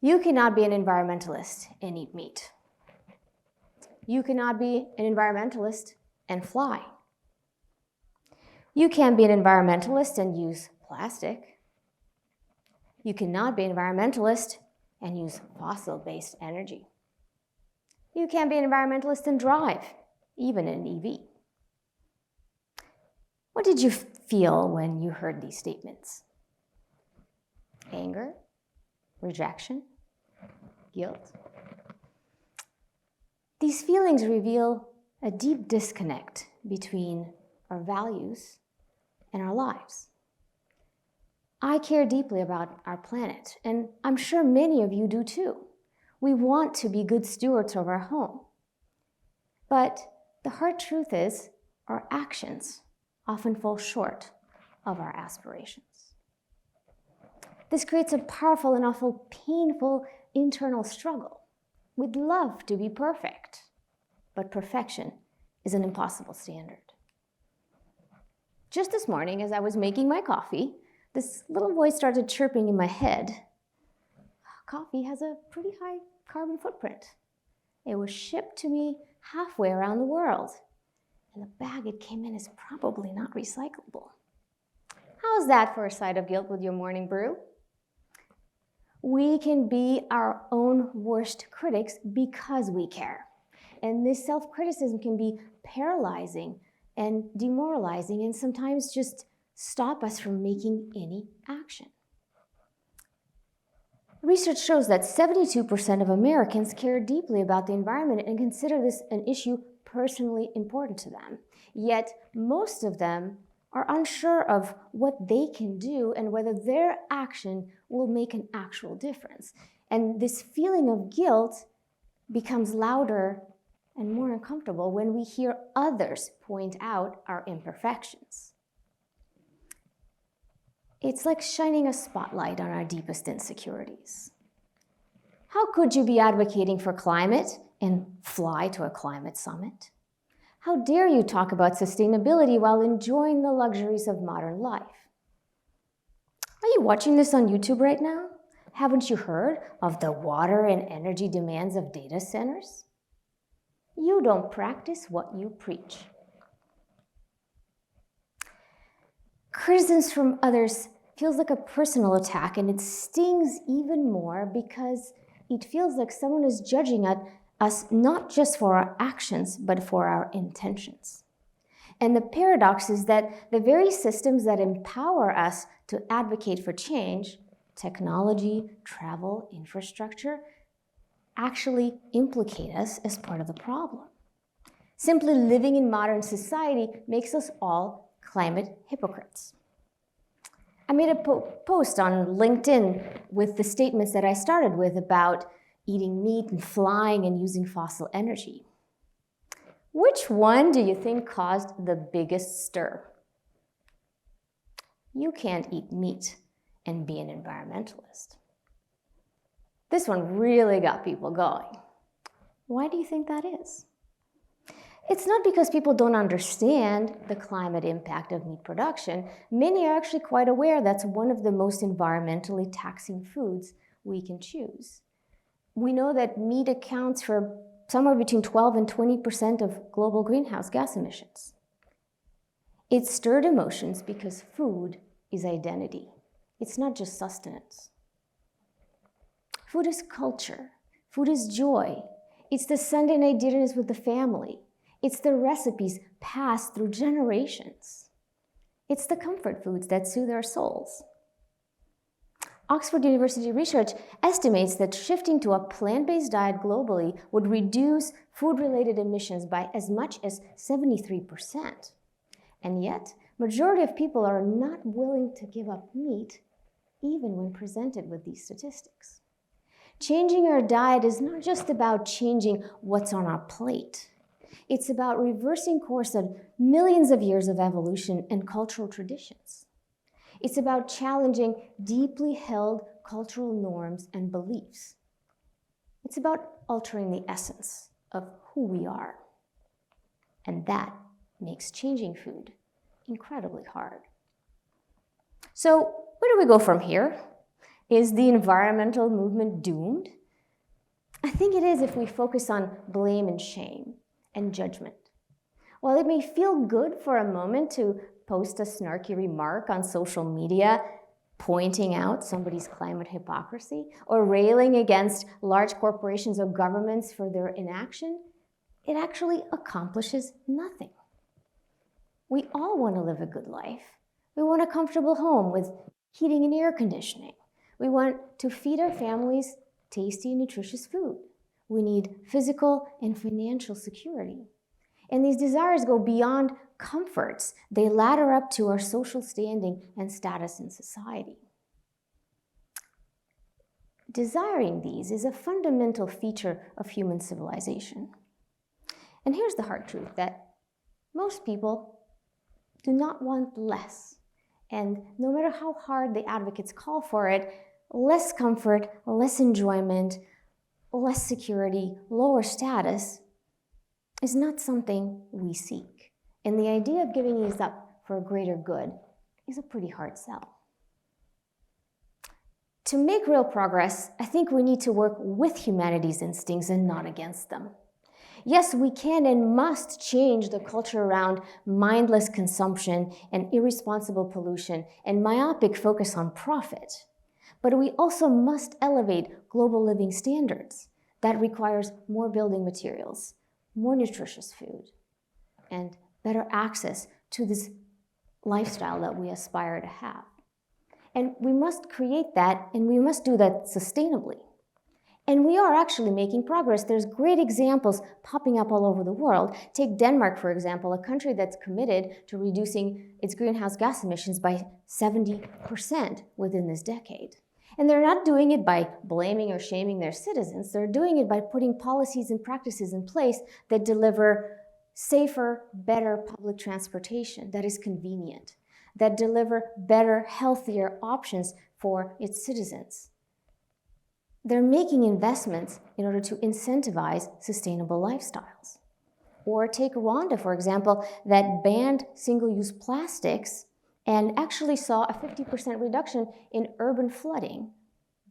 You cannot be an environmentalist and eat meat. You cannot be an environmentalist and fly. You can't be an environmentalist and use plastic. You cannot be an environmentalist and use fossil-based energy. You can't be an environmentalist and drive, even an EV. What did you feel when you heard these statements? Anger? Rejection? Guilt? These feelings reveal a deep disconnect between our values and our lives. I care deeply about our planet, and I'm sure many of you do too. We want to be good stewards of our home. But the hard truth is, our actions often fall short of our aspirations. This creates a powerful and often painful internal struggle. We'd love to be perfect, but perfection is an impossible standard. Just this morning, as I was making my coffee, this little voice started chirping in my head. Coffee has a pretty high carbon footprint. It was shipped to me halfway around the world, and the bag it came in is probably not recyclable. How's that for a side of guilt with your morning brew? We can be our own worst critics because we care. And this self-criticism can be paralyzing and demoralizing and sometimes just stop us from making any action. Research shows that 72% of Americans care deeply about the environment and consider this an issue personally important to them. Yet most of them are unsure of what they can do and whether their action will make an actual difference. And this feeling of guilt becomes louder and more uncomfortable when we hear others point out our imperfections. It's like shining a spotlight on our deepest insecurities. How could you be advocating for climate and fly to a climate summit? How dare you talk about sustainability while enjoying the luxuries of modern life? Are you watching this on YouTube right now? Haven't you heard of the water and energy demands of data centers? You don't practice what you preach. Criticism from others feels like a personal attack, and it stings even more because it feels like someone is judging us not just for our actions, but for our intentions. And the paradox is that the very systems that empower us to advocate for change, technology, travel, infrastructure, actually implicate us as part of the problem. Simply living in modern society makes us all climate hypocrites. I made a post on LinkedIn with the statements that I started with about eating meat and flying and using fossil energy. Which one do you think caused the biggest stir? You can't eat meat and be an environmentalist. This one really got people going. Why do you think that is? It's not because people don't understand the climate impact of meat production. Many are actually quite aware that's one of the most environmentally taxing foods we can choose. We know that meat accounts for somewhere between 12 and 20% of global greenhouse gas emissions. It stirred emotions because food is identity. It's not just sustenance. Food is culture. Food is joy. It's the Sunday night dinners with the family. It's the recipes passed through generations. It's the comfort foods that soothe our souls. Oxford University research estimates that shifting to a plant-based diet globally would reduce food-related emissions by as much as 73%. And yet, majority of people are not willing to give up meat even when presented with these statistics. Changing our diet is not just about changing what's on our plate. It's about reversing course of millions of years of evolution and cultural traditions. It's about challenging deeply held cultural norms and beliefs. It's about altering the essence of who we are. And that makes changing food incredibly hard. So where do we go from here? Is the environmental movement doomed? I think it is if we focus on blame and shame and judgment. While it may feel good for a moment to post a snarky remark on social media pointing out somebody's climate hypocrisy or railing against large corporations or governments for their inaction, it actually accomplishes nothing. We all want to live a good life. We want a comfortable home with heating and air conditioning. We want to feed our families tasty and nutritious food. We need physical and financial security. And these desires go beyond comforts. They ladder up to our social standing and status in society. Desiring these is a fundamental feature of human civilization. And here's the hard truth, that most people do not want less. And no matter how hard the advocates call for it, less comfort, less enjoyment, less security, lower status is not something we seek. And the idea of giving these up for a greater good is a pretty hard sell. To make real progress, I think we need to work with humanity's instincts and not against them. Yes, we can and must change the culture around mindless consumption and irresponsible pollution and myopic focus on profit. But we also must elevate global living standards. That requires more building materials, more nutritious food, and better access to this lifestyle that we aspire to have. And we must create that, and we must do that sustainably. And we are actually making progress. There's great examples popping up all over the world. Take Denmark, for example, a country that's committed to reducing its greenhouse gas emissions by 70% within this decade. And they're not doing it by blaming or shaming their citizens. They're doing it by putting policies and practices in place that deliver safer, better public transportation that is convenient, that deliver better, healthier options for its citizens. They're making investments in order to incentivize sustainable lifestyles. Or take Rwanda, for example, that banned single-use plastics and actually saw a 50% reduction in urban flooding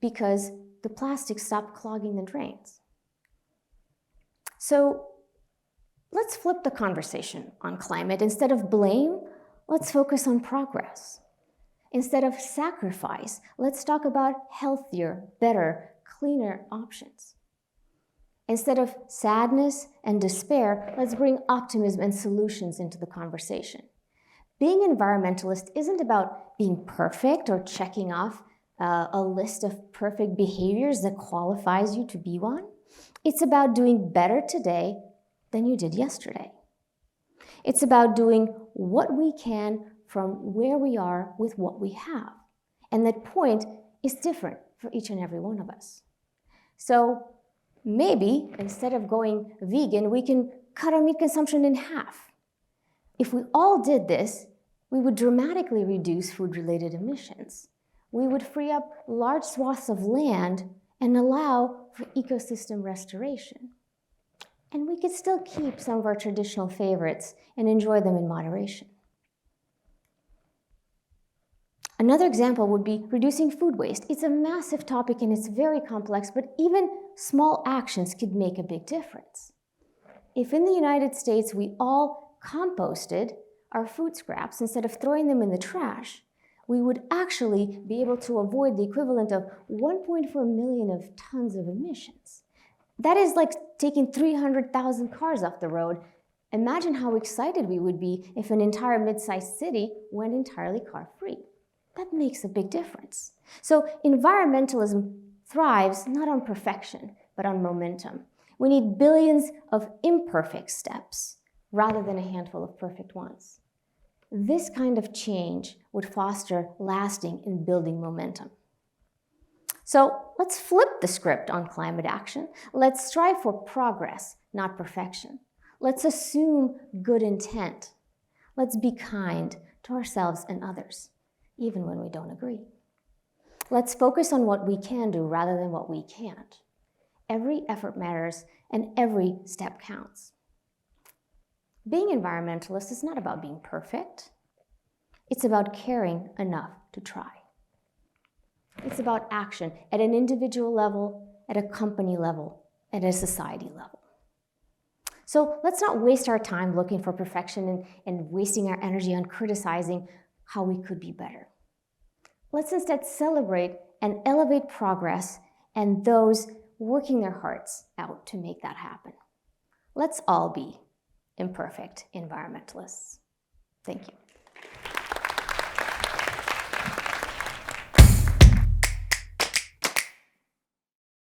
because the plastic stopped clogging the drains. So let's flip the conversation on climate. Instead of blame, let's focus on progress. Instead of sacrifice, let's talk about healthier, better, cleaner options. Instead of sadness and despair, let's bring optimism and solutions into the conversation. Being environmentalist isn't about being perfect or checking off a list of perfect behaviors that qualifies you to be one. It's about doing better today than you did yesterday. It's about doing what we can from where we are with what we have. And that point is different for each and every one of us. So maybe instead of going vegan, we can cut our meat consumption in half. If we all did this, we would dramatically reduce food-related emissions. We would free up large swaths of land and allow for ecosystem restoration. And we could still keep some of our traditional favorites and enjoy them in moderation. Another example would be reducing food waste. It's a massive topic and it's very complex, but even small actions could make a big difference. If in the United States we all composted our food scraps instead of throwing them in the trash, we would actually be able to avoid the equivalent of 1.4 million of tons of emissions. That is like taking 300,000 cars off the road. Imagine how excited we would be if an entire mid-sized city went entirely car-free. That makes a big difference. So environmentalism thrives not on perfection, but on momentum. We need billions of imperfect steps rather than a handful of perfect ones. This kind of change would foster lasting and building momentum. So let's flip the script on climate action. Let's strive for progress, not perfection. Let's assume good intent. Let's be kind to ourselves and others, even when we don't agree. Let's focus on what we can do rather than what we can't. Every effort matters and every step counts. Being environmentalist is not about being perfect. It's about caring enough to try. It's about action at an individual level, at a company level, at a society level. So let's not waste our time looking for perfection and wasting our energy on criticizing how we could be better. Let's instead celebrate and elevate progress and those working their hearts out to make that happen. Let's all be imperfect environmentalists. Thank you.